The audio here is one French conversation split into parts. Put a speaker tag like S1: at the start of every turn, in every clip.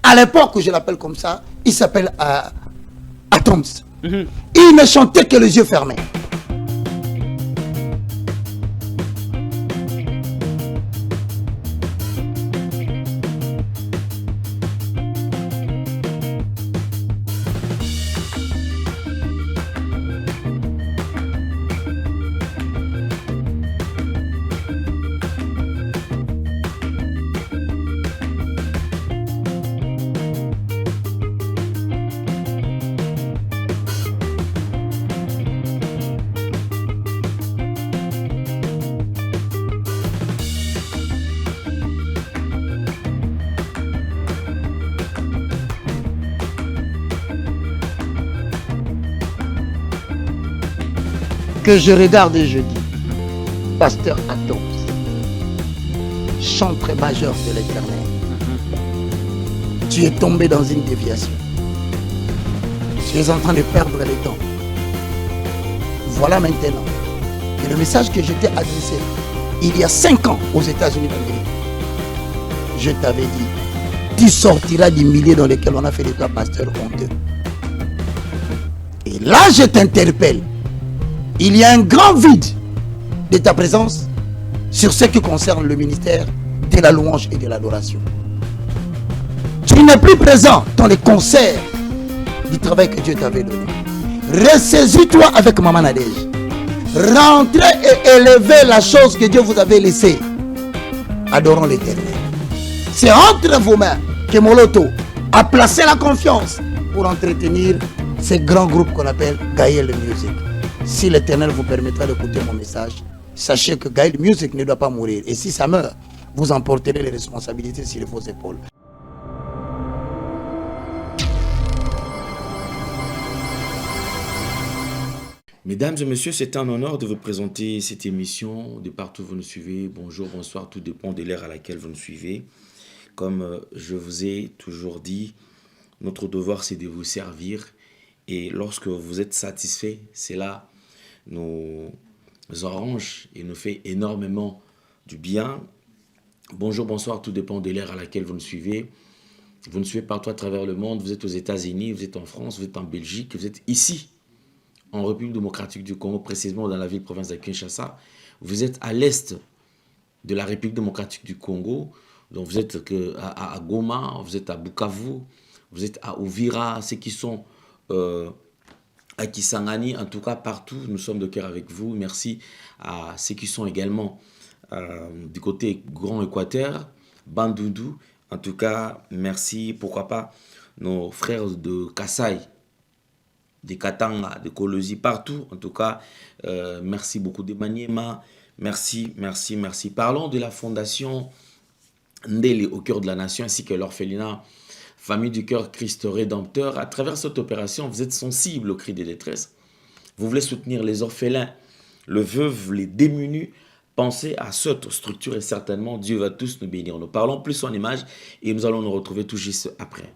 S1: À l'époque, je l'appelle comme ça, il s'appelle Atoms. Il ne chantait que les yeux fermés. Que je regarde et je dis, Pasteur Atoms, chantre majeur de l'Éternel, tu es tombé dans une déviation. Tu es en train de perdre les temps. Voilà maintenant que le message que je t'ai adressé il y a 5 ans aux États-Unis d'Amérique, je t'avais dit, tu sortiras du milieu dans lequel on a fait de toi pasteur honteux. Et là, je t'interpelle. Il y a un grand vide de ta présence sur ce qui concerne le ministère de la louange et de l'adoration. Tu n'es plus présent dans les concerts du travail que Dieu t'avait donné. Ressaisis-toi avec Maman Nadège. Rentrez et élevez la chose que Dieu vous avait laissée. Adorons l'Éternel. C'est entre vos mains que Moloto a placé la confiance pour entretenir ces grands groupes qu'on appelle Gaël Music. Si l'Éternel vous permettra d'écouter mon message, sachez que Gaël Music ne doit pas mourir. Et si ça meurt, vous emporterez les responsabilités sur vos épaules.
S2: Mesdames et messieurs, c'est un honneur de vous présenter cette émission de partout où vous nous suivez. Bonjour, bonsoir, tout dépend de l'ère à laquelle vous nous suivez. Comme je vous ai toujours dit, notre devoir c'est de vous servir. Et lorsque vous êtes satisfait, cela nous arrange et nous fait énormément du bien. Bonjour, bonsoir, tout dépend de l'ère à laquelle vous nous suivez. Vous nous suivez partout à travers le monde. Vous êtes aux États-Unis, vous êtes en France, vous êtes en Belgique, vous êtes ici, en République démocratique du Congo, précisément dans la ville-province de Kinshasa. Vous êtes à l'est de la République démocratique du Congo. Donc vous êtes à Goma, vous êtes à Bukavu, vous êtes à Uvira, ceux qui sont à Kisangani, en tout cas partout, nous sommes de cœur avec vous. Merci à ceux qui sont également du côté Grand Équateur, Bandundu. En tout cas, merci, pourquoi pas, nos frères de Kasaï, de Katanga, de Kolosi, partout. En tout cas, merci beaucoup de Maniema. Merci, merci, merci. Parlons de la fondation Ndele au cœur de la nation ainsi que l'orphelinat Famille du cœur Christ Rédempteur. À travers cette opération, vous êtes sensible aux cris de détresse. Vous voulez soutenir les orphelins, le veuve, les démunis. Pensez à cette structure et certainement Dieu va tous nous bénir. Nous parlons plus en image et nous allons nous retrouver tout juste après.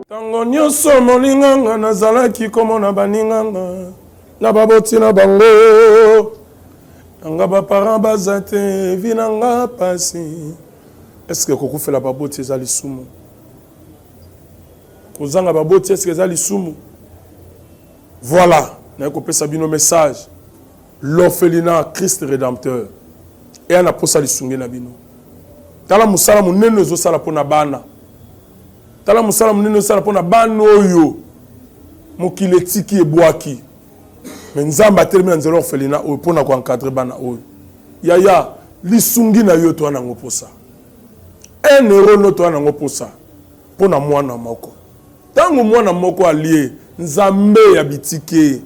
S3: Tango nyonso molinganga nazalaki komona baninganga na baboti na bango nanga baparent baza te vi nanga pasi. Est-ce que kokufela baboti eza lisumu? Kozanga baboti est-ce que eza lisumu? Voilà, na kopesa bino message. L'orphelinat Christ Rédempteur. Et ana posa lisungi na bino. Tala musala munene ezosala pona bana. Tala musala munene ezosala pona bana oyo mokili etiki ebwaki. Mais nzamba atelemi na nzela orphelinat oyo pona ko encadrer bana oyo. Yaya lisungi na yo to ana ngoposa. Un euro no to ana ngoposa pona mwana moko. Tango mwana moko allié nzambe ya bitike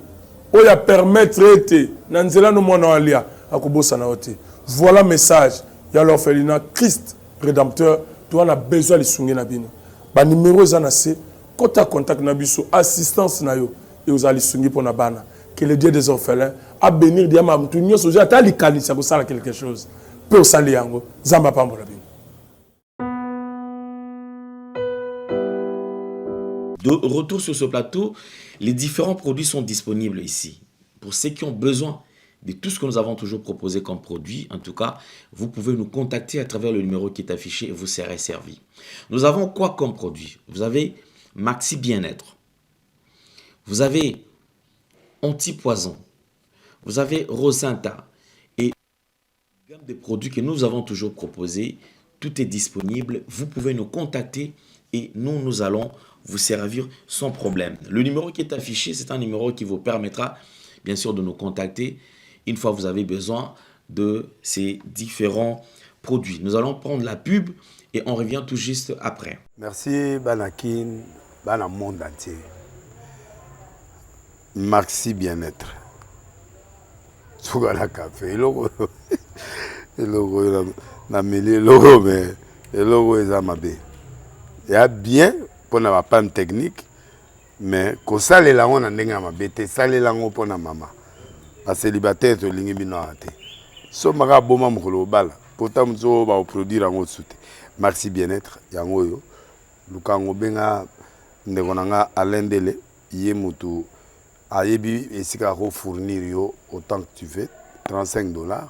S3: oya permettre ete na nzela no mwana alia akobosa na ote. Voilà message ya l'orphelinat Christ Rédempteur. Tu as besoin de lisungi na bino. Ba numéro za na se kota contact na biso assistance na yo et aux lisungi pona bana. Que le Dieu des orphelins a bénir diama mtu nyoso ja ta likanisa ko sala quelque chose. Pe osali yango zamba pambola bino.
S2: De retour sur ce plateau, les différents produits sont disponibles ici. Pour ceux qui ont besoin de tout ce que nous avons toujours proposé comme produit, en tout cas, vous pouvez nous contacter à travers le numéro qui est affiché et vous serez servi. Nous avons quoi comme produit? Vous avez Maxi Bien-être. Vous avez Anti-Poison. Vous avez Rosenta. Et la gamme de produits que nous avons toujours proposés, tout est disponible. Vous pouvez nous contacter et nous allons vous servir sans problème. Le numéro qui est affiché, c'est un numéro qui vous permettra, bien sûr, de nous contacter une fois que vous avez besoin de ces différents produits. Nous allons prendre la pub et on revient tout juste après.
S4: Merci Banakin, Bana monde entier. Maxi Bien-être. Sougala café, logo na mêlé logo mais le logo est amabé. Il y a bien pour na panne technique mais ko sale la on ndenge amabé te sale la ngo pour na mama. A célibataire to lingi bino ate. So maka boma mukolo bala. Pourtant mzo ba produire ngo soute. Maxi Bien-être yango yo. Lukango benga ndeko nanga alendele yé mutu ayebi esika ko fournir yo autant que tu veux $35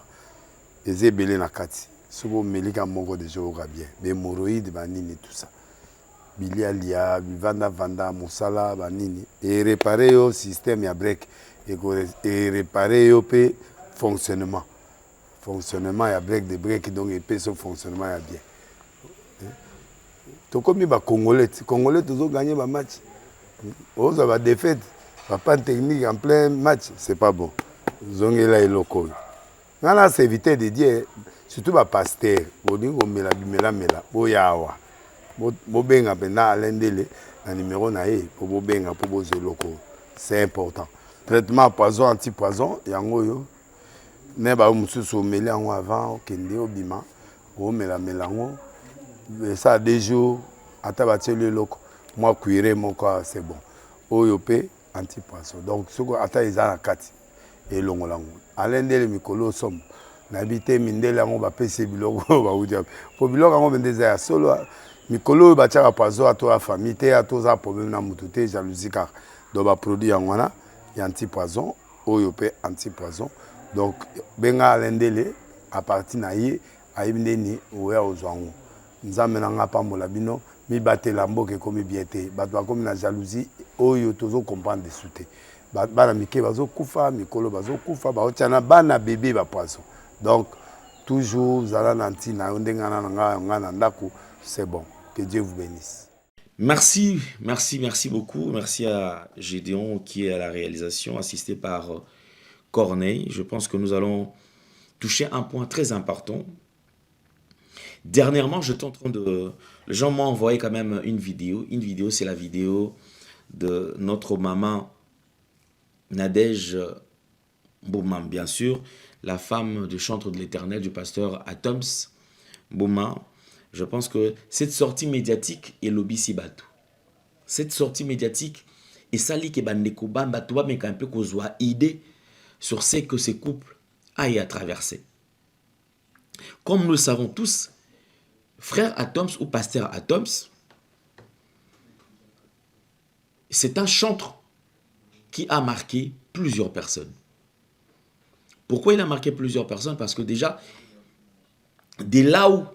S4: et zebele na kati. Sobo melika moko de jo ka bien. Be hémorroïdes banini tout ça. Bilialia, vanda musala banini et réparer yo système ya break et réparer yo pe fonctionnement ya break de break donc et pe son fonctionnement ya bien. To comme ba congolais toujours gagner ba match. On va défaite, pas technique en plein match, c'est pas bon. Zongela et loco. Nana c'est éviter de dire surtout ba pasteur, bodingo mela boyawa. Bo benga pena alendele na numéro na e pour bo benga pour bo zeloko. C'est important. Traitement poison anti-poison yango yo. Ne ba mususu meli yango avant kende obima. O mela ngo. Ça des jours atabati le loco. Moi cuire mon corps c'est bon. Oyopé anti-poison. Donc ce que ata izana kati et longolango. Alendele mikolo som. Nabité mindele ngo ba pese biloko ba udia. Po biloko ngo bendeza solo mikolo ba tchaka poison à toi famille te à toi problème na mututé jalousie car do ba produit yangwana ya anti-poison oyopé anti-poison. Donc benga alendele à partir na ye ayibindeni oya ozwango. Nzambe nanga pambola bino mi batela mboke komi biete bato bakomi na jalousie oyo tozo comprendre de souté bana mike bazo kufa mikolo bazo kufa baotiana bana bébé ba poisson. Donc toujours zala nanti na ndengana nga na ndako c'est bon. Que Dieu vous bénisse.
S2: Merci beaucoup. Merci à Gédéon qui est à la réalisation, assisté par Corneille. Je pense que nous allons toucher un point très important. Dernièrement, j'étais en train de... Les gens m'ont envoyé quand même une vidéo. Une vidéo, c'est la vidéo de notre maman Nadège Bouma, bien sûr, la femme du chantre de l'Éternel, du pasteur Atoms Bouma. Je pense que cette sortie médiatique est lobby Sibatu. Cette sortie médiatique est sali que bandeko bamba toba mais un peu kozwa idée sur ce que ces couples aillent à traverser. Comme nous le savons tous, frère Atoms ou pasteur Atoms, c'est un chantre qui a marqué plusieurs personnes. Pourquoi il a marqué plusieurs personnes? Parce que déjà, dès là où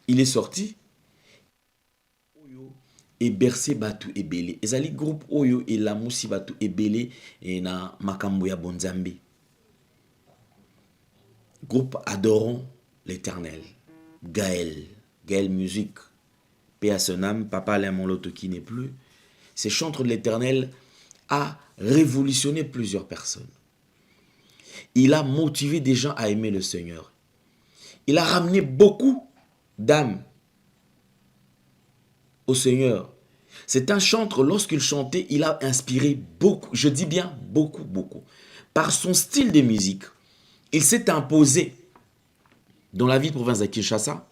S2: il est sorti, Oyo et bercé Batu et Belé. Et ali groupe Oyo et la Moussi Batu et Belé et na Makamboya Bonzambi. Groupe adorant l'Éternel. Gaël Musique, paix à son âme, Papa Alain Monloto qui n'est plus. Ces chantres de l'Éternel a révolutionné plusieurs personnes. Il a motivé des gens à aimer le Seigneur. Il a ramené beaucoup d'âmes au Seigneur. C'est un chantre, lorsqu'il chantait, il a inspiré beaucoup, je dis bien beaucoup. Par son style de musique, il s'est imposé dans la ville province de Kinshasa.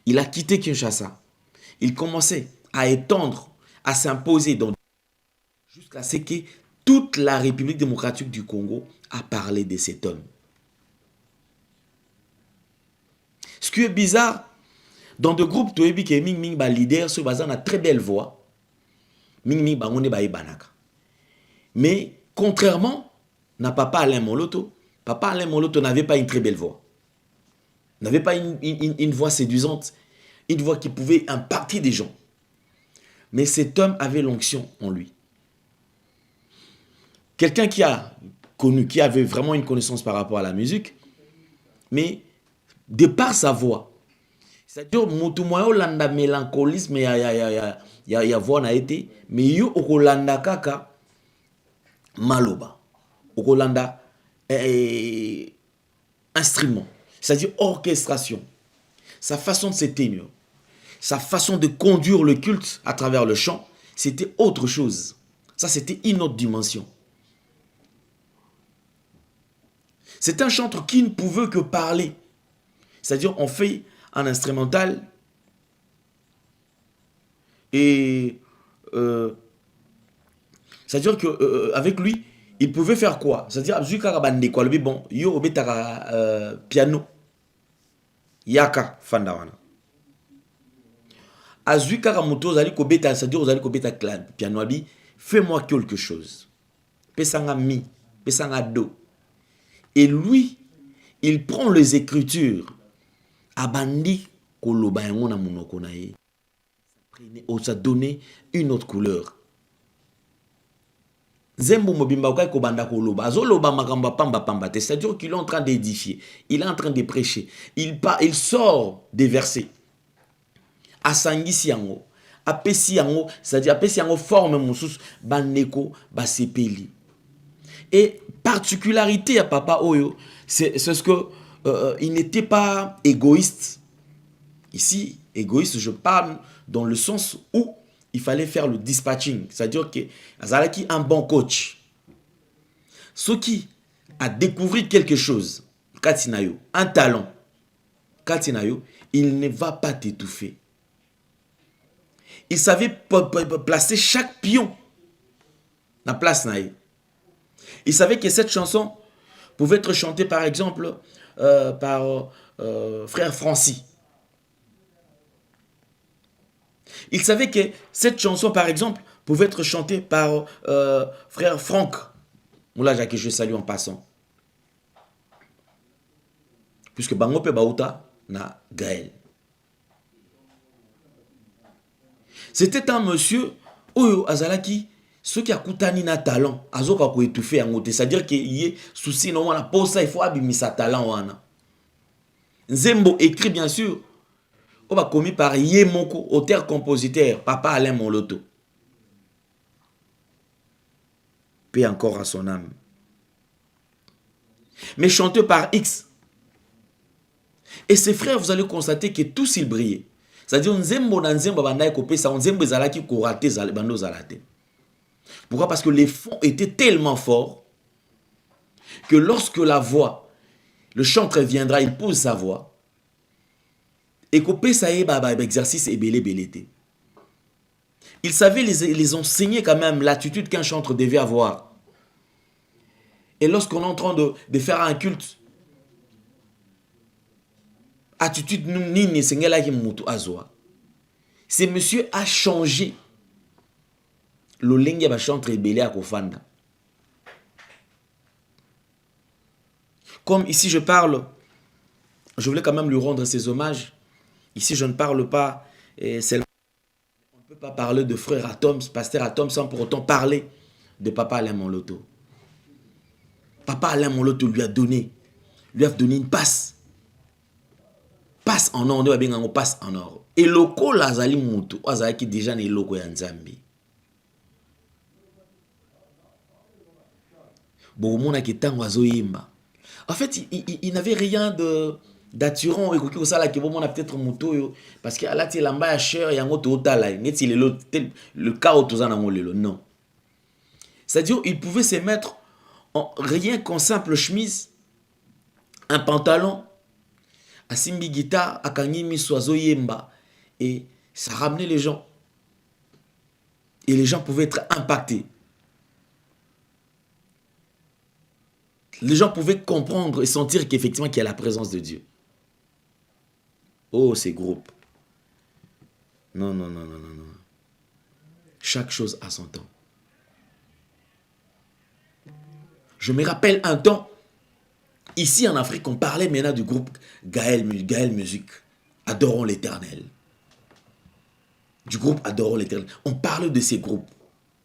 S2: Il a quitté Kinshasa. Il commençait à étendre, à s'imposer jusqu'à ce que toute la République démocratique du Congo a parlé de cet homme. Ce qui est bizarre, dans des groupes, tu as vu que Ming Ming ba leader, ce bazar a très belle voix. Ming Ming ba ngone ba ibanaka. Mais contrairement n'a Papa Alain Moloto. Papa Alain Moloto n'avait pas une très belle voix. N'avait pas une voix séduisante, une voix qui pouvait impacter des gens. Mais cet homme avait l'onction en lui. Quelqu'un qui a connu, qui avait vraiment une connaissance par rapport à la musique, mais de par sa voix, c'est-à-dire, Moutoumouayo landa mélancolisme, ya voix n'a été, mais yo okolanda kaka maloba, okolanda instrument, c'est-à-dire orchestration, sa façon de se tenir, sa façon de conduire le culte à travers le chant, c'était autre chose. Ça, c'était une autre dimension. C'est un chanteur qui ne pouvait que parler. C'est-à-dire, on fait un instrumental et c'est-à-dire qu'avec lui, il pouvait faire quoi? C'est-à-dire, bon, yo obetaka piano, yaka fandawana. Azui kaka moto zali kobeta, c'est-à-dire ozali kobeta piano abi, fais-moi quelque chose. Pesanga mi, pesanga do. Et lui, il prend les écritures. Abandi koloba yango na monoko na ye. Ça donné une autre couleur. Zembo mobimba okai kobanda koloba. Azoloba makamba pamba pamba te. C'est-à-dire qu'il est en train d'édifier. Il est en train de prêcher. Il sort des versets. Asangisi yango. Apesi yango. C'est-à-dire apesi yango forme moussous. Bandeko basepeli. Et particularité à Papa Oyo, c'est ce que il n'était pas égoïste. Ici, égoïste, je parle dans le sens où il fallait faire le dispatching. C'est-à-dire que Azalaki un bon coach. Ce qui a découvert quelque chose, Katinayo, un talent, Katinayo, il ne va pas t'étouffer. Il savait placer chaque pion dans la place naïe. Il savait que cette chanson pouvait être chantée par exemple par frère Francis. Il savait que cette chanson par exemple pouvait être chantée par frère Franck. Moula que je salue en passant. Puisque Bangope Baouta na Gaël. C'était un monsieur Oyo Azalaki. Ceux qui a coutani na talent, azoka ko étouffer en côté, c'est-à-dire qu'il y a souci non wana pour ça il faut abimisa talent wana. Nzembo écrit bien sûr, on va commis par Yemoko, auteur compositeur, Papa Alain Moloto. Paix encore à son âme. Mais chanté par X. Et ses frères, vous allez constater que tous ils brillaient. C'est-à-dire Nzembo na Nzembo bandaye kopé ça Nzembo ezalaki ko raté bando zalate. Pourquoi? Parce que les fonds étaient tellement forts que lorsque la voix, le chanteur viendra, il pose sa voix. Et qu'au ça y est, exercice est belé. Il savait les enseigner quand même l'attitude qu'un chanteur devait avoir. Et lorsqu'on est en train de faire un culte, attitude nini sengela ki mutu azwa. Ce monsieur a changé. L'olenge va chanter rebelle à Kofanda. Comme ici je parle, je voulais quand même lui rendre ses hommages. Ici je ne parle pas, on ne peut pas parler de frère Atom, pasteur Atom, sans pour autant parler de Papa Alain Moloto. Papa Alain Moloto lui a donné une passe. Passe en or, on passe en or. Et loko lazali mutu, azali qui déjà n'est loko ya Nzambi. En fait, il n'avait rien d'attirant. Peut-être moto parce que là, il a cher et le cas non. C'est-à-dire, il pouvait se mettre rien qu'en simple chemise, un pantalon, à simbi guitare, à kangimi soiseau yemba, et ça ramenait les gens. Et les gens pouvaient être impactés. Les gens pouvaient comprendre et sentir qu'effectivement qu'il y a la présence de Dieu. Oh, ces groupes. Non. Chaque chose a son temps. Je me rappelle un temps, ici en Afrique, on parlait maintenant du groupe Gaël Musique, Adorons l'Éternel. Du groupe Adorons l'Éternel. On parle de ces groupes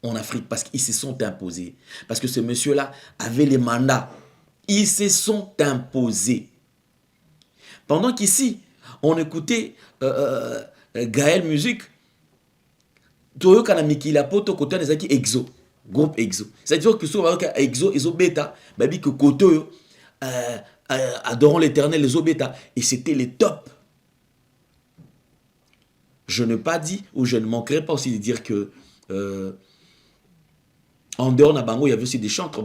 S2: en Afrique parce qu'ils se sont imposés. Parce que ce monsieur-là avait les mandats. Ils se sont imposés. Pendant qu'ici, on écoutait Gaël Musique, Toyo Kanamiki la poto côté des aki Exo, groupe Exo. C'est-à-dire que sur Exo, Exo Beta, babi que Koto, Adorons l'Éternel, les Beta, et c'était les tops. Je n'ai pas dit, ou je ne manquerai pas aussi de dire que en dehors de Bango, il y avait aussi des chantres.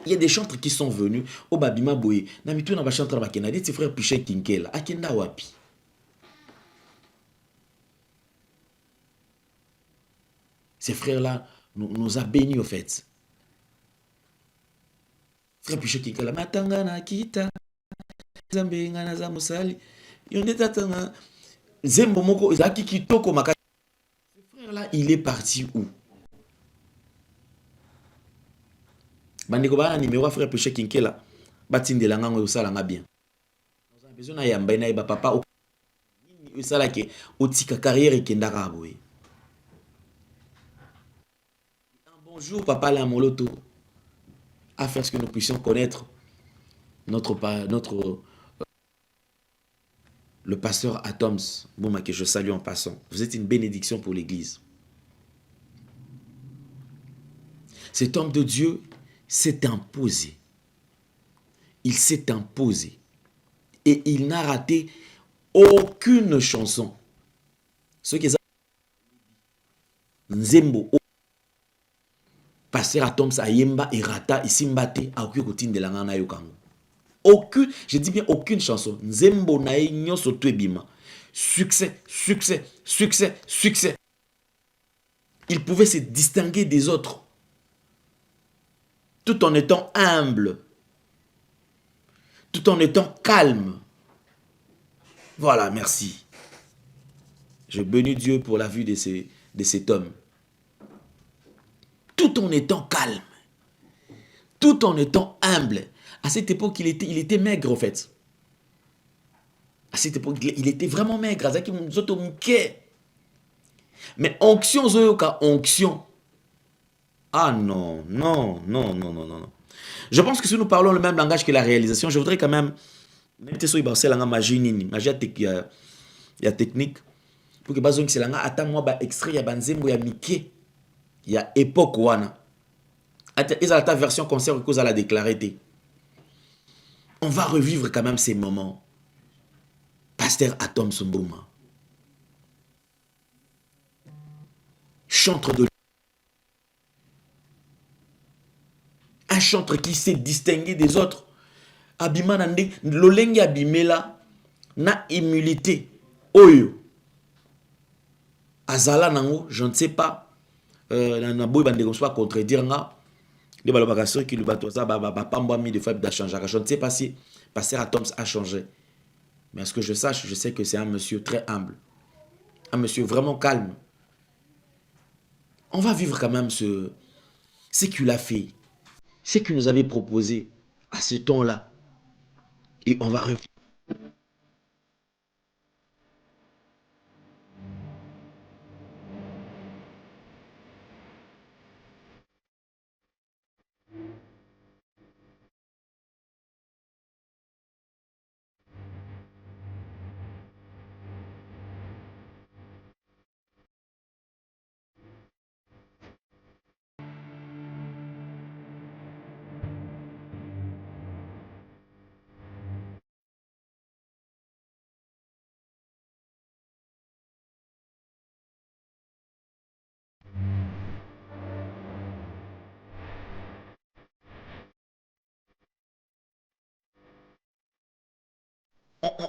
S2: Il y a des chantres qui sont venus au Babima Boye. Namitu na ba chantre ba Kenadi, ses frères Piché Kinkela, Akenda Wapi. Ces frères-là nous a bénis au fait. Frère Piché Kinkela, Matanga na kita, Zambe ngana za musali, yonde tatanga, Zembo moko, Zaki kitoko maka. Ce frère-là, il est parti où? Bandeko ba numéro frère Péché Kinkela batinde la ngango yosalanga bien. Nous avons besoin ya mbaina ba papa o yosala ke otika carrière kendaka boye. Un bonjour papa la moloto afin que nous puissions connaître le pasteur Atoms Bouma que je salue en passant. Vous êtes une bénédiction pour l'église. Cet homme de Dieu s'est imposé. Il s'est imposé. Et il n'a raté aucune chanson. Ce qui est Nzembo. Pasteur Atoms Ayemba et Rata et Simbate a aucune de la ngana yokango. Aucune, je dis bien aucune chanson. Nzembo na nyo soto ebima. Succès, succès, succès, succès. Il pouvait se distinguer des autres. Tout en étant humble, tout en étant calme. Voilà, merci. Je bénis Dieu pour la vue de cet homme. Tout en étant calme, tout en étant humble. À cette époque, il était maigre, en fait. À cette époque, il était vraiment maigre. Mais onction, zoyoka, onction. Ah non, non, non, non, non, non. Je pense que si nous parlons le même langage que la réalisation, je voudrais quand même mettre sur la magie nini, magie technique, pour que bazon qui langa attend moi ba extrait ya banzembo ya Mickey, ya époque wana. Ils ont la version concert que vous allez déclarer. On va revivre quand même ces moments. Pasteur Atom Sumbouma, chantre de un chantre qui s'est distingué des autres. Abima nande lolenge abimela na humilité. Oyo. Azala nango, je ne sais pas. Na boy bande comme soit contredire nga. De balobakasio qui lui batoza pas moi mis de fois d'changer. Je ne sais pas si Pasteur Atoms a changé. Mais à ce que je sache, je sais que c'est un monsieur très humble. Un monsieur vraiment calme. On va vivre quand même ce qu'il a fait. Ce qu'il nous avait proposé à ce temps-là. Et on va revenir.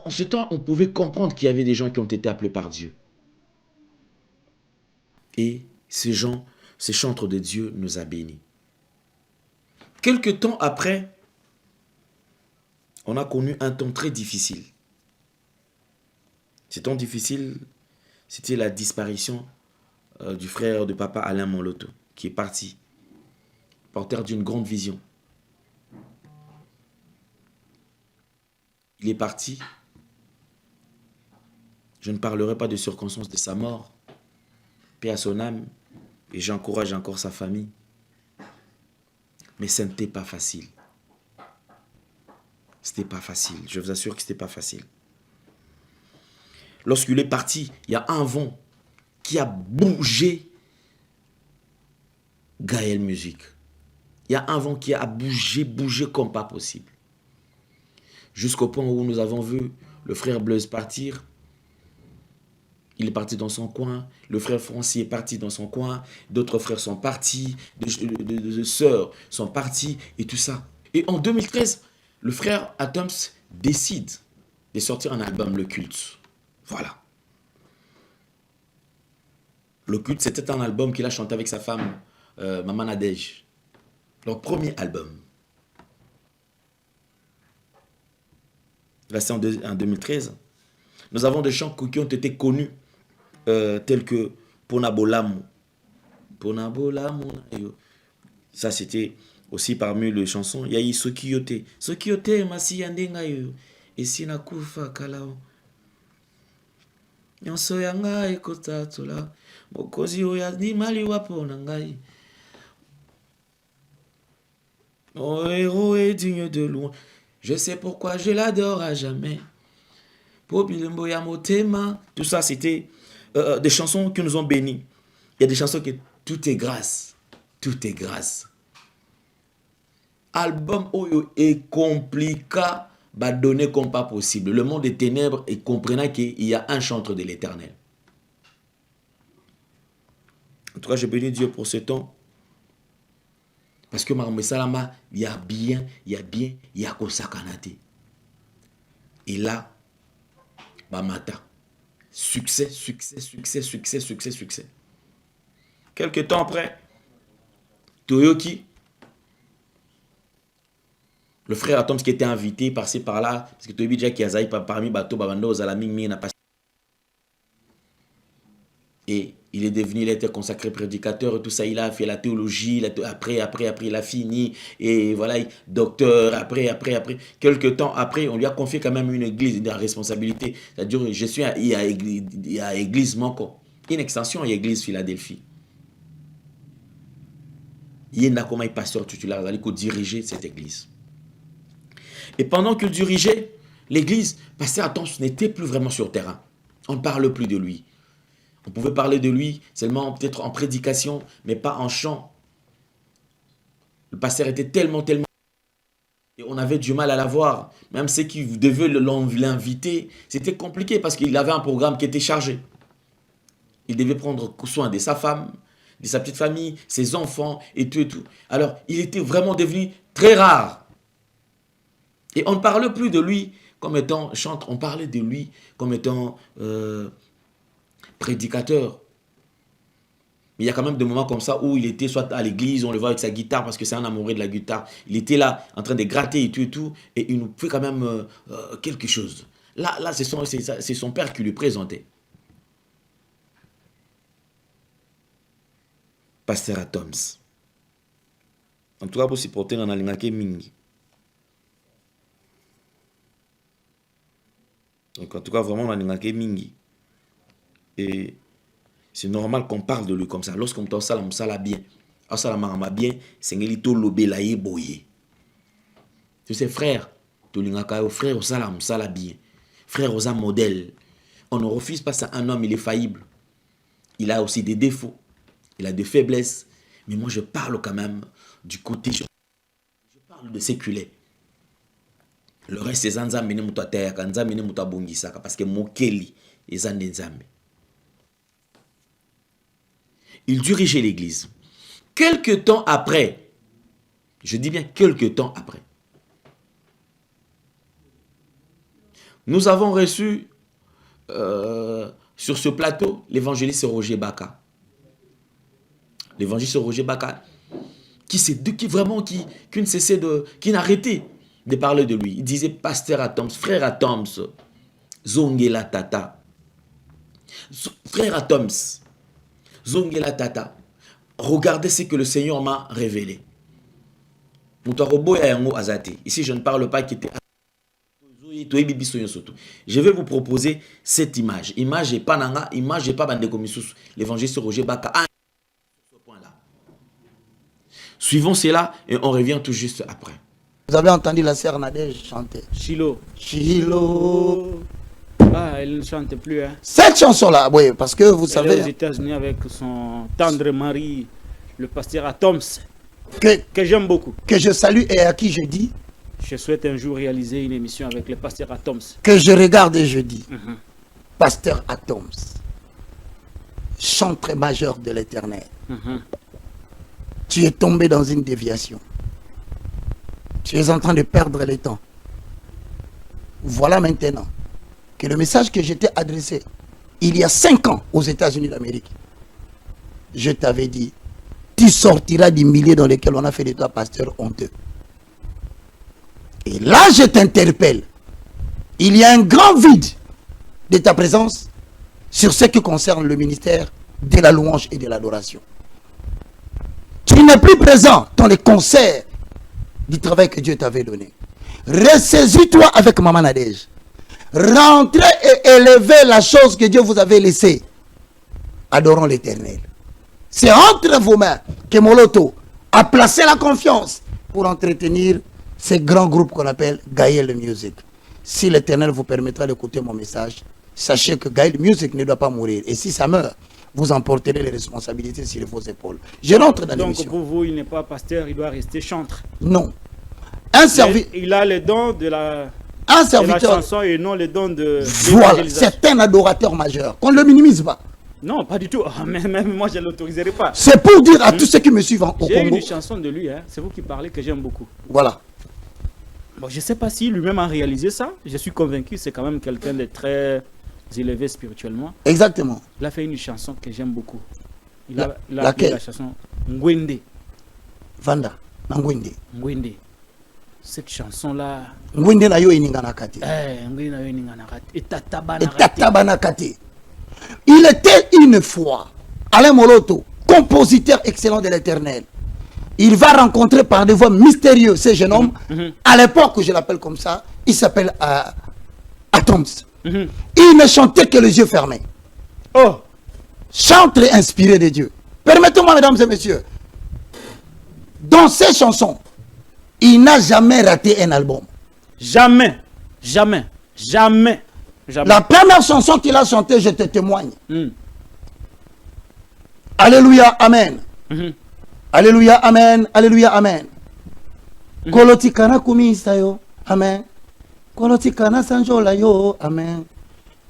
S2: En ce temps, on pouvait comprendre qu'il y avait des gens qui ont été appelés par Dieu. Et ces gens, ces chantres de Dieu nous a bénis. Quelque temps après, on a connu un temps très difficile. Ce temps difficile, c'était la disparition du frère de papa Alain Moloto, qui est parti porteur d'une grande vision. Il est parti. Je ne parlerai pas de circonstances de sa mort. Paix à son âme. Et j'encourage encore sa famille. Mais ce n'était pas facile. C'était pas facile. Je vous assure que c'était pas facile. Lorsqu'il est parti, il y a un vent qui a bougé Gaël Musique. Il y a un vent qui a bougé comme pas possible. Jusqu'au point où nous avons vu le frère Blaise partir. Il est parti dans son coin. Le frère Francis est parti dans son coin. D'autres frères sont partis. Des sœurs sont partis et tout ça. Et en 2013, le frère Atoms décide de sortir un album, Le Culte. Voilà. Le Culte, c'était un album qu'il a chanté avec sa femme, Maman Nadège. Leur premier album. Là, c'est en 2013. Nous avons des chants qui ont été connus, tels que Ponabolamu. Ponabolamu. Ça, c'était aussi parmi les chansons. Il y a eu Sokiyote. Sokiyote, Masi Yandengayo. Et Sinakufa Kalao. Nyonso yanga ekotatola. Mokozi oya ni mali wapo nangai. Mon héros est digne de louange. Je sais pourquoi je l'adore à jamais. Tout ça, c'était des chansons qui nous ont bénis. Il y a des chansons que tout est grâce. Tout est grâce. Album Oyo est compliqué, bah donner comme pas possible. Le monde des ténèbres et comprenant qu'il y a un chantre de l'Éternel. En tout cas, je bénis Dieu pour ce temps. Parce que Maramé Salama, il y a bien, il y a Kosakanate. Et là, Bamata. Succès. Quelques temps après, Toyoki, le frère Atoms qui était invité, passé par là, parce que Toyoki déjà qui a zaï parmi Bato Babando, Zalaming, n'a pas. Et il est devenu, il a été consacré prédicateur et tout ça, il a fait la théologie, après, il a fini, et voilà, docteur, après. Quelques temps après, on lui a confié quand même une église de responsabilité. C'est-à-dire, il y a église Moko, une extension, il y a église Philadelphie. Il y a un pasteur titulaire, il a dirigé cette église. Et pendant qu'il dirigeait l'église, pasteur Atoms n'était plus vraiment sur terrain. On ne parle plus de lui. On pouvait parler de lui seulement peut-être en prédication, mais pas en chant. Le pasteur était tellement... Et on avait du mal à l'avoir. Même ceux qui devaient l'inviter, c'était compliqué parce qu'il avait un programme qui était chargé. Il devait prendre soin de sa femme, de sa petite famille, ses enfants et tout. Alors, il était vraiment devenu très rare. Et on ne parle plus de lui comme étant chanteur, on parlait de lui comme étant... prédicateur. Mais il y a quand même des moments comme ça où il était soit à l'église, on le voit avec sa guitare parce que c'est un amoureux de la guitare. Il était là en train de gratter et tout, et il nous fait quand même quelque chose. Là c'est son père qui lui présentait. Pasteur Atoms. En tout cas, pour supporter dans la ligne mingi. Donc en tout cas, vraiment, dans la ligne mingi. Et c'est normal qu'on parle de lui comme ça. Lorsqu'on t'en sala bien, bien, c'est ngelito lobelaye boye. Tu sais, frère, frère au sala bien, frère aux modèle. On ne refuse pas ça. Un homme, il est faillible. Il a aussi des défauts. Il a des faiblesses. Mais moi, je parle quand même du côté. Je parle de séculaire. Le reste, c'est Zanzamene Mutata, Kanzamene Mutabongisaka, parce que Mokeli est Zandenzambe. Il dirigeait l'église. Quelque temps après, je dis bien quelque temps après, nous avons reçu sur ce plateau l'évangéliste Roger Baka. L'évangéliste Roger Baka, qui ne cessait qui n'arrêtait de parler de lui. Il disait pasteur Atoms, frère Atoms, Zongela Tata. Frère Atoms, Zongela Tata, regardez ce que le Seigneur m'a révélé. Ici, je ne parle pas qui était. Je vais vous proposer cette image. Image et pas nanga, image et pas Bandekomisusu. L'évangéliste Roger Baka. Suivons cela et on revient tout juste après.
S1: Vous avez entendu la sœur Nadège chanter.
S5: Chilo.
S1: Chilo.
S5: Ah, elle ne chante plus. Hein.
S1: Cette chanson-là, oui, parce que vous savez.
S5: Elle est aux États-Unis avec son tendre mari, le pasteur Atoms,
S1: que
S5: j'aime beaucoup.
S1: Que je salue et à qui je dis.
S5: Je souhaite un jour réaliser une émission avec le pasteur Atoms.
S1: Que je regarde et je dis. Pasteur Atoms, chantre majeur de l'Éternel. Tu es tombé dans une déviation. Tu es en train de perdre le temps. Voilà maintenant que le message que je t'ai adressé il y a 5 ans aux États-Unis d'Amérique, je t'avais dit, tu sortiras du milieu dans lequel on a fait de toi pasteur honteux. Et là, je t'interpelle. Il y a un grand vide de ta présence sur ce qui concerne le ministère de la louange et de l'adoration. Tu n'es plus présent dans les concerts du travail que Dieu t'avait donné. Ressaisis-toi avec Maman Nadège. Rentrez et élevez la chose que Dieu vous avait laissée. Adorons l'Éternel. C'est entre vos mains que Moloto a placé la confiance pour entretenir ces grands groupes qu'on appelle Gaël Music. Si l'Éternel vous permettra d'écouter mon message, sachez que Gaël Music ne doit pas mourir. Et si ça meurt, vous emporterez les responsabilités sur vos épaules. Je rentre dans l'émission.
S5: Donc pour vous, il n'est pas pasteur, il doit rester chantre.
S1: Non.
S5: Il a le don de la chanson et non le don de...
S1: Voilà, c'est un adorateur majeur. Qu'on ne le minimise pas.
S5: Non, pas du tout. Même moi, je ne l'autoriserai pas.
S1: C'est pour dire à tous ceux qui me suivent au Congo.
S5: J'ai une chanson de lui, hein. C'est vous qui parlez, que j'aime beaucoup.
S1: Voilà.
S5: Bon, je ne sais pas si lui-même a réalisé ça. Je suis convaincu, c'est quand même quelqu'un de très élevé spirituellement.
S1: Exactement.
S5: Il a fait une chanson que j'aime beaucoup. Il a
S1: laquelle?
S5: La chanson Ngwende.
S1: Vanda, Ngwende.
S5: Ngwende. Cette chanson-là...
S1: Ngwende na yo ininganakati.
S5: Ngwende na yo ininganakati. Et
S1: tatabanakati. Il était une fois, Alain Moloto, compositeur excellent de l'Éternel. Il va rencontrer par des voies mystérieuses ce jeune homme. À l'époque, je l'appelle comme ça, il s'appelle Atoms. Il ne chantait que les yeux fermés.
S5: Oh!
S1: Chantre inspiré de Dieu. Permettez-moi, mesdames et messieurs, dans ces chansons, il n'a jamais raté un album.
S5: Jamais. Jamais. Jamais. Jamais.
S1: La première chanson qu'il a chantée, je te témoigne. Alléluia, Amen. Alléluia, Amen. Alléluia, Amen. Kolotikana kumisa yo, Amen. Kolotikana sanjola yo, Amen.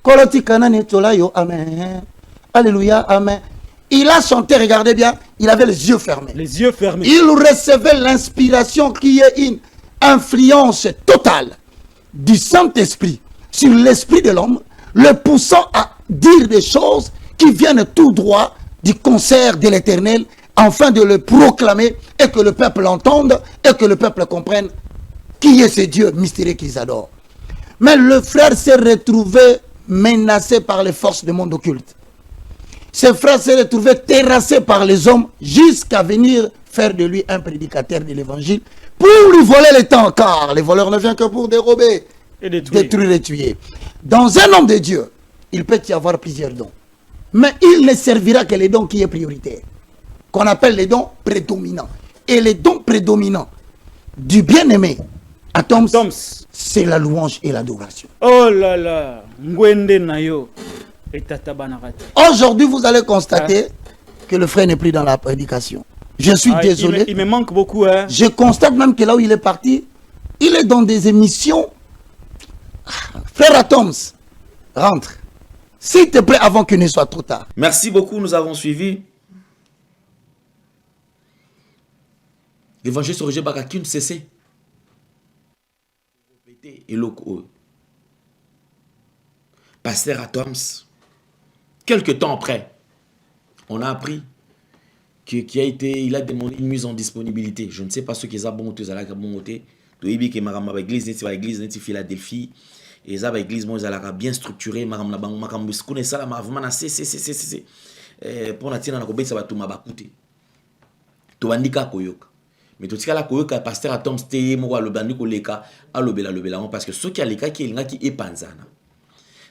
S1: Kolotikana netola yo, Amen. Alléluia, Amen. Il a chanté, regardez bien, il avait les yeux fermés.
S5: Les yeux fermés.
S1: Il recevait l'inspiration qui est une influence totale du Saint-Esprit sur l'esprit de l'homme, le poussant à dire des choses qui viennent tout droit du concert de l'Éternel, afin de le proclamer et que le peuple l'entende et que le peuple comprenne qui est ce Dieu mystérieux qu'ils adorent. Mais le frère s'est retrouvé menacé par les forces du monde occulte. Ce frère s'est retrouvé terrassé par les hommes jusqu'à venir faire de lui un prédicateur de l'évangile pour lui voler le temps, car les voleurs ne viennent que pour dérober,
S5: et détruire
S1: et tuer. Dans un homme de Dieu, il peut y avoir plusieurs dons. Mais il ne servira que les dons qui est prioritaire, qu'on appelle les dons prédominants. Et les dons prédominants du bien-aimé Atoms, c'est la louange et l'adoration.
S5: Oh là là, Ngwende Nayo et Tatabanakati.
S1: Aujourd'hui, vous allez constater que le frère n'est plus dans la prédication. Je suis désolé.
S5: Il me manque beaucoup. Hein.
S1: Je constate même que là où il est parti, il est dans des émissions. Frère Atoms, rentre. S'il te plaît, avant qu'il ne soit trop tard.
S2: Merci beaucoup, nous avons suivi. L'évangile sur Roger Baka qui ne cessait. Et Pasteur Atoms, quelques temps après, on a appris qu'il a demandé une mise en disponibilité. Je ne sais pas ce qu'ils ont bon côté, ils ont bon côté. L'église de Philadelphie, et ils ont l'église bien structurée. Pour la mais tout cas là koyoka pasteur Atom c'était mo wa lobandi ko leka alobela parce que ceux qui a leka qui elinga ki epanzana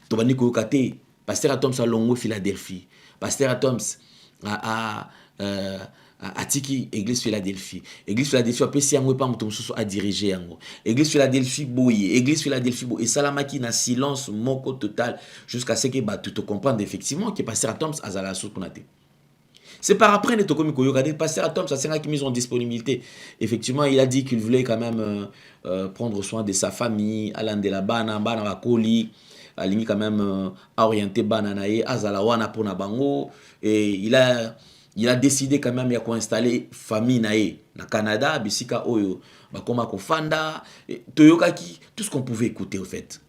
S2: to bandi koyoka te pasteur Atom sa longo Philadelphie pasteur Atom a tiki église Philadelphie a pesi yango pa muto mususu a diriger yango église Philadelphie boye et salamaki na silence moko total jusqu'à ce que tu te comprennes effectivement que pasteur Atom azala soukunate. C'est par après que Tokomi Koyoka, pasteur Atom, ça c'est qui mise en disponibilité. Effectivement, il a dit qu'il voulait quand même prendre soin de sa famille, Alain de la Bana, Bana Bakoli, Alingi quand même orienté Bananae, Azalawana pour Nabango, et il a décidé quand même de installer famille nae na Canada, Bisika Oyo, Bakoma Kofanda, Toyoka qui, tout ce qu'on pouvait écouter au fait.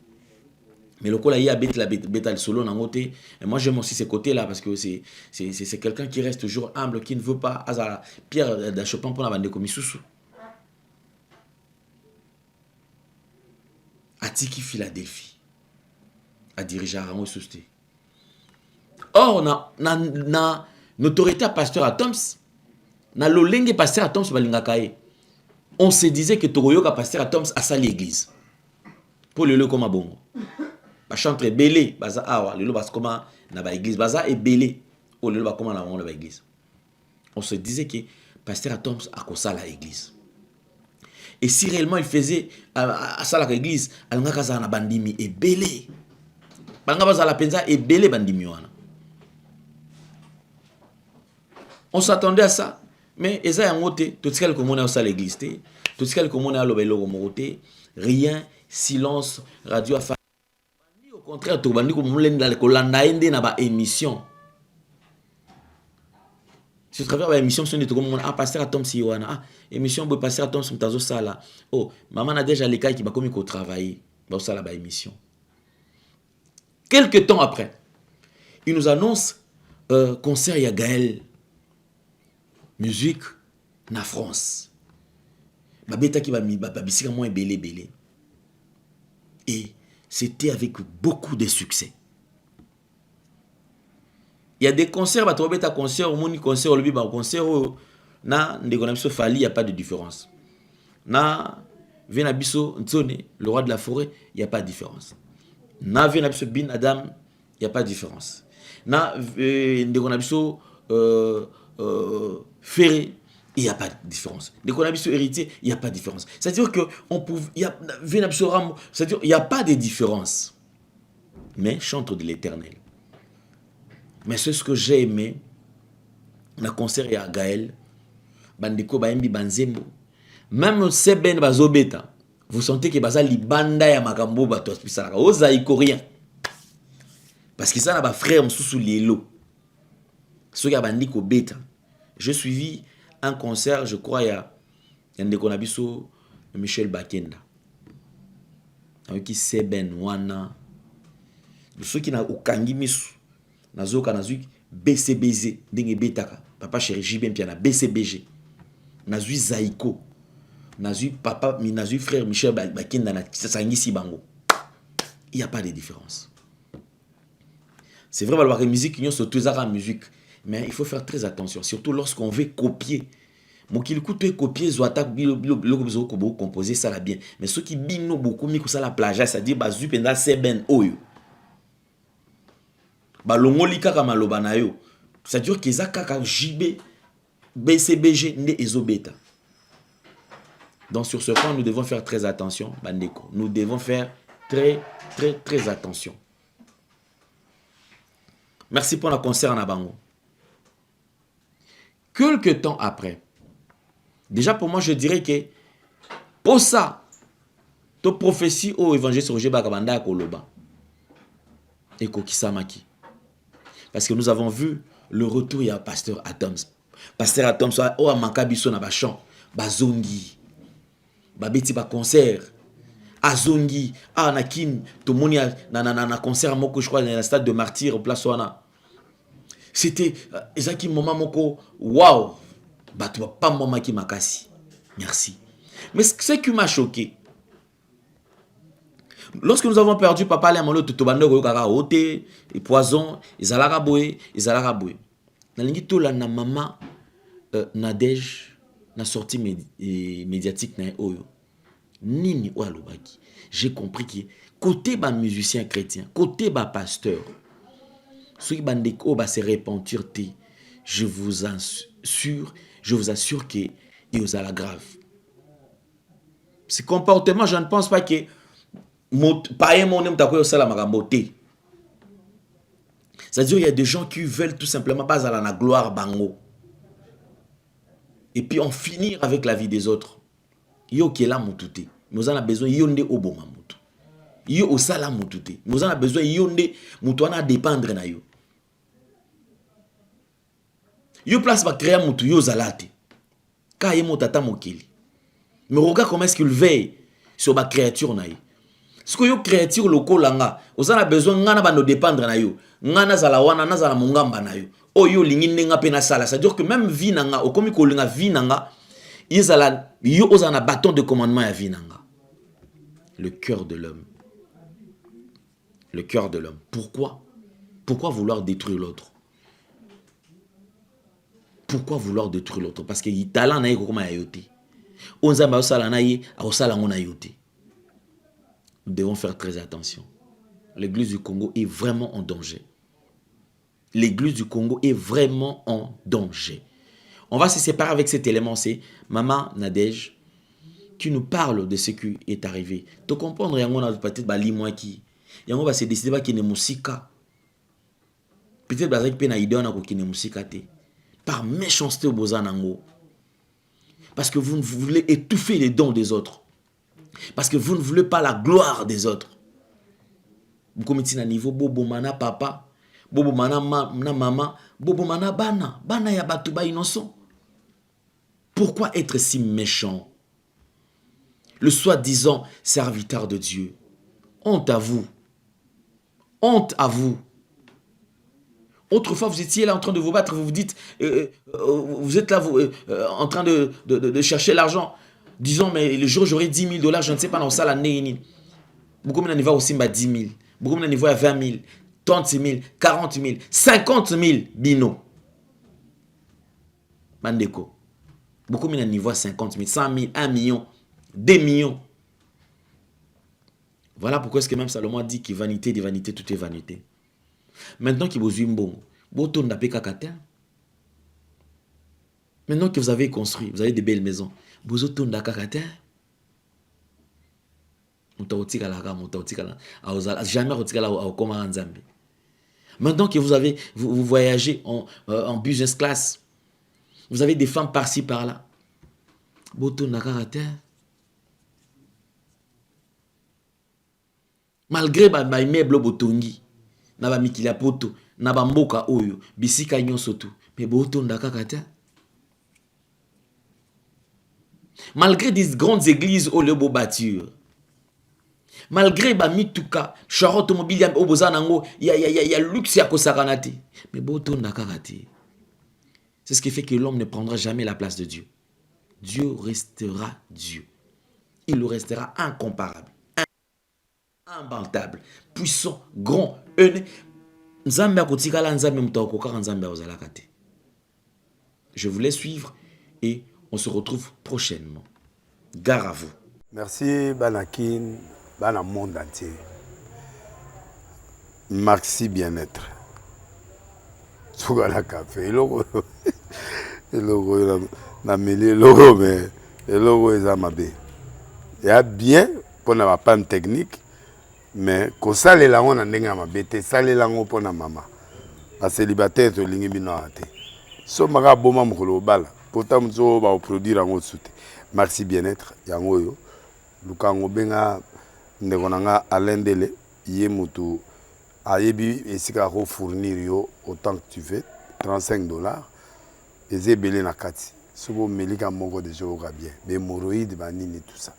S2: Mais le coup là, il y a le solo dans côté. Et moi j'aime aussi ces côtés-là parce que c'est quelqu'un qui reste toujours humble, qui ne veut pas. Pierre d'Achopin pour la bande de Komisusu. A Tiki Philadelphie. A dirigé à Rango Sousté. Or, na autorité à pasteur Atoms, na l'olenge pasteur Atoms balingakaye. On se disait que Toroyoka pasteur Atoms a sali l'église. Pour le comme à bongo. Ba chantre belé baza awa lelo bas comment na ba église baza et belé o lelo ba comment na ba église. On se disait que pasteur Atoms a kosa la église. Et si réellement il faisait à ça la église alanga kaza na bandimi et belé. Banga baza la penza et belé bandimi wana. On s'attendait à ça, mais eza yangote tout ce qu'elle commune à l'église té, tout ce qu'elle commune à l'obélo moté, rien, silence, radio à au contraire, tu vas dire que na ba émission. Si tu travailles à émission, c'est un pasteur Atom Siwana. Ah, émission, bon pasteur Atom Mtazo Sala. Oh, maman a déjà les cas qui va comme il travailler. Bah ça là émission. Quelques temps après, il nous annonce concert ya Gaël musique na France. Ba beta qui va mi ba bisika moins belé. Et c'était avec beaucoup de succès. Il y a des concerts, bah tu vas un concert, au monde concert, au concert, na ndegonabiso Fali, il n'y a pas de différence. Na Venabiso Ntsone, le roi de la forêt, il n'y a pas de différence. Na Venabiso Bin Adam, il n'y a pas de différence. Na ndegonabiso Ferré, il n'y a pas de différence. Dès qu'on a vu ce héritier, il n'y a pas de différence. C'est-à-dire qu'on peut. C'est-à-dire qu'il n'y a pas de différence. Mais chante de l'éternel. Mais c'est ce que j'ai aimé. Le concert à Gaël. Bandeko Baembi Banzembo. Même Seben Bazobeta. Vous sentez que Baza Libanda ya Makambo Bato Spisara. Ozaï Coréen. Parce que ça n'a pas frère sous l'élo. Ce qui a Bandiko Beta. J'ai suivi un concert, je crois, il y a un Ndekonabiso Michel Bakenda. Avec qui Seben Wana. Ceux qui n'ont aucun misu. Nazoka Nazui BCBZ. Dengue Betaka. Papa chéri Jibem Piana. BCBG. Nazui Zaiko. Nazui papa, Nazui frère Michel Bakenda. Sangisi Bango. Il n'y a pas de différence. C'est vrai, la musique, il y a surtout la musique. Mais il faut faire très attention, surtout lorsqu'on veut copier. Moi qui écoute copier Zoata composer ça là bien. Mais ceux qui bino beaucoup mi ça la plage, ça dit bazu penda seben oyo. Ba longolika kama lobana yo. Ça dire que zaka ka JB BCBG ne ezobeta. Donc sur ce point nous devons faire très attention bandeko. Nous devons faire très attention. Merci pour le concert en Abango. Quelques temps après, déjà pour moi je dirais que pour ça, ta prophétie au évangile Roger Bakabanda à Koloba et Kokisamaki. Parce que nous avons vu le retour, il y a Pasteur Atoms. Pasteur Atoms, oh Makabiso na bachan, bazongi, babeti ba concert, azongi, nakin, tout le monde na concert moko, je crois, dans le stade de Martyr, au place Wana. C'était Ezaki Moma Moko, waouh, bah tu vas pas Moma qui m'a cassé. Merci. Mais ce qui m'a choqué, lorsque nous avons perdu Papa Lemolo, Tutobando, Kaka, Ote, et Poison, Izalaraboé, Nalingi Tola na maman Nadej na sortie médiatique na oyo nini o alobaki. J'ai compris que côté ba musicien chrétien, côté ba pasteur, ceux qui bandeko ba se repentir té, je vous assure que il vous a la grave. Ce comportement, je ne pense pas que paye mon nom takoyo sala makambo té. C'est-à-dire il y a des gens qui veulent tout simplement pas à la gloire bango. Et puis en finir avec la vie des autres. Yo qui est là moutouté. Nous en avons besoin yonde oboma moutou. Yo osala moutouté. Nous en avons besoin yonde moutouana dépendre na yo. Yo place va créer moutou yo zalate. Ka yemo tata mokili. Mais regarde comment est-ce qu'il veille sur ma créature na yo. Ce que yo créature loko langa, osala besoin ngana ba no dépendre na yo. Ngana zala wana na zala mungamba na yo. Oyo lingi nenga pe na sala. C'est-à-dire que même vie nanga, okomi ko linga vie nanga, yo ozana bâton de commandement ya vie nanga. Le cœur de l'homme. Le cœur de l'homme. Pourquoi? Pourquoi vouloir détruire l'autre? Pourquoi vouloir détruire l'autre? Parce que il talent na yeko ma yote. Onzamba osala na ye, osala ngona yote. Nous devons faire très attention. L'église du Congo est vraiment en danger. L'église du Congo est vraiment en danger. On va se séparer avec cet élément, c'est Maman Nadège qui nous parle de ce qui est arrivé. Tu comprends, il y a peut-être un qui il y a se décider qu'il y a une musique. Peut-être qu'il y a une musique par méchanceté au Bozanango. Parce que vous ne voulez étouffer les dons des autres. Parce que vous ne voulez pas la gloire des autres. Vous commettez un niveau bobo mana papa, bobo mana maman, bobo mana bana, bana ya batuba innocent. Pourquoi être si méchant? Le soi-disant serviteur de Dieu. Honte à vous. Honte à vous. Autrefois, vous étiez là en train de vous battre, vous vous dites, vous êtes là en train de chercher l'argent. Disons, mais le jour où j'aurai 10 000 $, je ne sais pas dans ça l'année. Beaucoup de niveau aussi 10 000. Beaucoup de niveau à 20 000, 30 000, 40 000, 50 000 bino. Mandeko. Beaucoup de niveau à 50 000, 100 000, 1 million, 2 millions. Voilà pourquoi est-ce que même Salomon dit que vanité des vanités, tout est vanité. Maintenant que vous maintenant que vous avez construit, vous avez des belles maisons, vous avez jamais maintenant que vous voyagez en business class, vous avez des femmes par-ci par-là. Malgré ma meuble botongi, na ba mikila poto, na ba mboka oyo, bisika nyonso tu, mais botonda kakata. Malgré des grandes églises au lebo bâture, malgré ba mituka, char automobile au bozanango, il y a luxe ya kosakanate, mais botonda kakate. C'est ce qui fait que l'homme ne prendra jamais la place de Dieu. Dieu restera Dieu. Il restera incomparable, imbattable, puissant, grand, je vous laisse suivre et on se retrouve prochainement. Gare à vous.
S4: Merci Banakin, Bana monde entier. Merci bien-être. Sougala café, logo na mêlé logo mais logo est amabé. Il y a bien pour la panne technique. Mais quand ça les langues on a n'enga ma bête, ça les langues pour na maman. La célibataire to lingi bino ate. So maga boma mukolo bala. Pourtant mzo ba produire en soute. Merci bien-être yango yo. Lukango benga ndekonanga alendele yé mutu ayebi esika ko fournir yo autant que tu veux, $35. Eze belé na kati. Sobo melika moko de joga bien. Be hémorroïdes banini tout ça.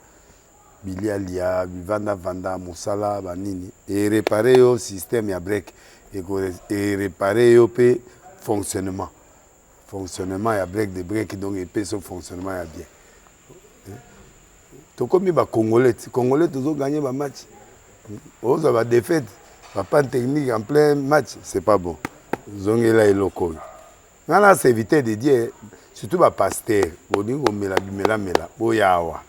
S4: Bilialia, vanda, mosala, banini. Et réparer le système ya break. Et réparer le fonctionnement. Fonctionnement ya break de break, donc et puis son fonctionnement ya bien. Tout comme les Congolais. Les Congolais, tous ont gagné le match. Ils ont défaite. Pas de technique en plein match, c'est pas bon. Ils ont là et locaux. Là, c'est éviter de dire, surtout bapasteur bolingi komela bimelamela boya awa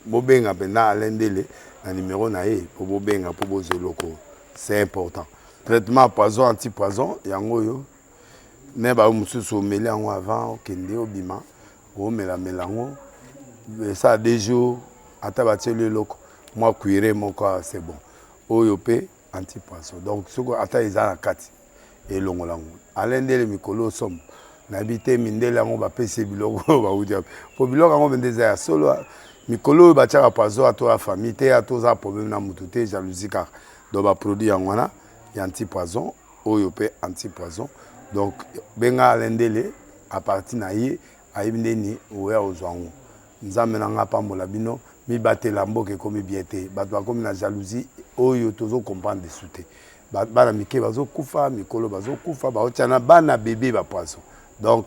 S4: bobenga mpena alendele na numéro na ye po bobenga po bozwa eloko c'est important traitement poison antipoison yango oyo ne bao mosusu omeli yango avant okende obima omelamela yango ça 2 jours ata batieli eloko mwa cuire moko c'est bon oyo mpe antipoison donc soko ata eza na kati elongola yango alendele mikolo somme nayebi te mindele yango bapesi biloko bauti po biloko yango mpe eza ya solo mikolo oyo batiaka poison ato ya famille te atoza problème na mutu te jalousie kaka donc baproduit yango wana ya antipoison oyo mpe antipoison donc benga alendele à partir na ye ayebi ndeni oya ozwa yango nzambe na nga pambola bino mibatela mboka ekomi bien te bato bakomi na jalousie oyo tozokomprendre desu te bana mike bazokufa mikolo bazokufa baotya na bana bebe bapoison donc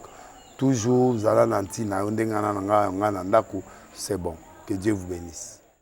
S4: toujours zala na ntina yo ndenge nga na ndako c'est bon que Dieu vous bénisse.